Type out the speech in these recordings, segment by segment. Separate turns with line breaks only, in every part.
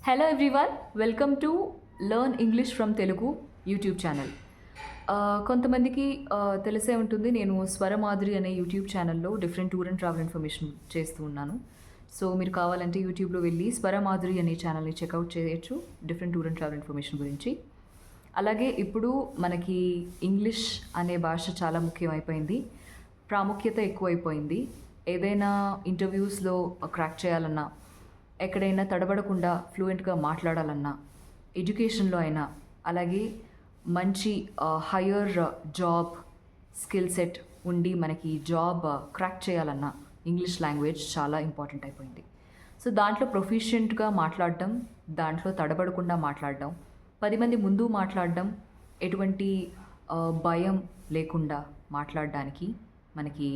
Hello everyone, welcome to learn English from Telugu YouTube channel. కొంతమందికి తెలిసే ఉంటుంది, నేను స్వరమాధురి అనే యూట్యూబ్ ఛానల్లో different tour and travel information చేస్తూ ఉన్నాను. సో మీరు కావాలంటే యూట్యూబ్లో వెళ్ళి స్వరమాధురి అనే ఛానల్ని చెక్అవుట్ చేయొచ్చు different tour and travel information గురించి. అలాగే ఇప్పుడు మనకి ఇంగ్లీష్ అనే భాష చాలా ముఖ్యమైపోయింది, ప్రాముఖ్యత ఎక్కువైపోయింది. ఏదైనా ఇంటర్వ్యూస్లో క్రాక్ చేయాలన్నా, ఎక్కడైనా తడబడకుండా ఫ్లూయెంట్గా మాట్లాడాలన్నా, ఎడ్యుకేషన్లో అయినా, అలాగే మంచి హయ్యర్ జాబ్ స్కిల్ సెట్ ఉండి మనకి జాబ్ క్రాక్ చేయాలన్నా ఇంగ్లీష్ లాంగ్వేజ్ చాలా ఇంపార్టెంట్ అయిపోయింది. సో దాంట్లో ప్రొఫిషియెంట్గా మాట్లాడడం, దాంట్లో తడబడకుండా మాట్లాడడం, 10 మంది ముందు మాట్లాడడం, ఎటువంటి భయం లేకుండా మాట్లాడడానికి మనకి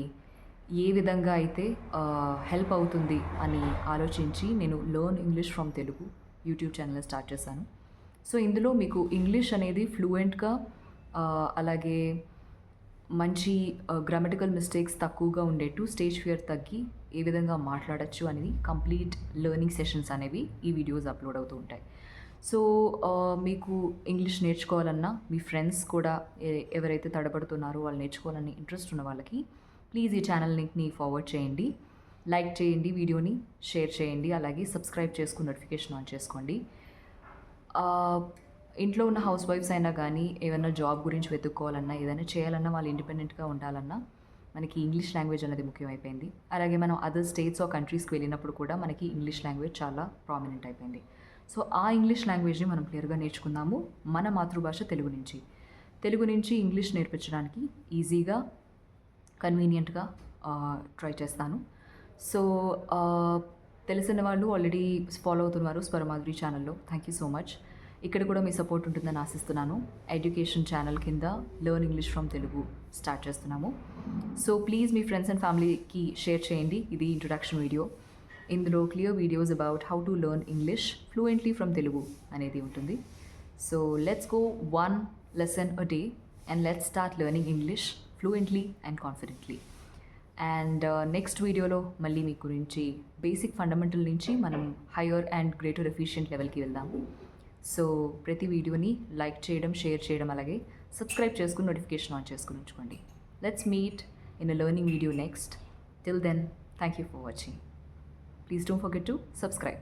ఏ విధంగా అయితే హెల్ప్ అవుతుంది అని ఆలోచించి నేను learn English from Telugu YouTube channel start చేశాను. సో ఇందులో మీకు ఇంగ్లీష్ అనేది ఫ్లూయెంట్గా, అలాగే మంచి గ్రామటికల్ మిస్టేక్స్ తక్కువగా ఉండేట్టు, స్టేజ్ ఫియర్ తగ్గి ఏ విధంగా మాట్లాడచ్చు అనేది కంప్లీట్ లెర్నింగ్ సెషన్స్ అనేవి ఈ వీడియోస్ అప్లోడ్ అవుతూ ఉంటాయి. సో మీకు ఇంగ్లీష్ నేర్చుకోవాలన్నా, మీ ఫ్రెండ్స్ కూడా ఎవరైతే తడబడుతున్నారో వాళ్ళు నేర్చుకోవాలని ఇంట్రెస్ట్ ఉన్న వాళ్ళకి ప్లీజ్ ఈ ఛానల్ లింక్ని ఫార్వర్డ్ చేయండి, లైక్ చేయండి, వీడియోని షేర్ చేయండి, అలాగే సబ్స్క్రైబ్ చేసుకుని నోటిఫికేషన్ ఆన్ చేసుకోండి. ఇంట్లో ఉన్న హౌస్ వైఫ్స్ అయినా కానీ ఏమైనా జాబ్ గురించి వెతుక్కోవాలన్నా, ఏదైనా చేయాలన్నా, వాళ్ళు ఇండిపెండెంట్గా ఉండాలన్నా మనకి ఇంగ్లీష్ లాంగ్వేజ్ అనేది ముఖ్యమైపోయింది. అలాగే మనం అదర్ స్టేట్స్ ఆర్ కంట్రీస్కి వెళ్ళినప్పుడు కూడా మనకి ఇంగ్లీష్ లాంగ్వేజ్ చాలా ప్రామినెంట్ అయిపోయింది. సో ఆ ఇంగ్లీష్ లాంగ్వేజ్ని మనం క్లియర్గా నేర్చుకుందాము మన మాతృభాష తెలుగు నుంచి ఇంగ్లీష్ నేర్పించడానికి ఈజీగా, కన్వీనియంట్గా ట్రై చేస్తాను. సో తెలిసిన వాళ్ళు ఆల్రెడీ ఫాలో అవుతున్నారు స్వరమాధురి ఛానల్లో, థ్యాంక్ యూ సో మచ్. ఇక్కడ కూడా మీ సపోర్ట్ ఉంటుందని ఆశిస్తున్నాను. ఎడ్యుకేషన్ ఛానల్ కింద learn English from Telugu start చేస్తున్నాము. సో ప్లీజ్ మీ ఫ్రెండ్స్ అండ్ ఫ్యామిలీకి షేర్ చేయండి. ఇది ఇంట్రొడక్షన్ వీడియో. ఇందులో clear videos about how to learn English fluently from Telugu అనేది ఉంటుంది. So let's go one lesson a day and let's start learning English fluently and confidently. And next వీడియోలో మళ్ళీ మీ గురించి basic fundamental నుంచి మనం హయ్యర్ అండ్ గ్రేటర్ ఎఫిషియెంట్ లెవెల్కి వెళ్దాము. So ప్రతి వీడియోని లైక్ చేయడం, షేర్ చేయడం, అలాగే సబ్స్క్రైబ్ చేసుకుని నోటిఫికేషన్ ఆన్ చేసుకుని ఉంచుకోండి. Let's meet in a learning video next. Till then, thank you for watching. Please don't forget to subscribe.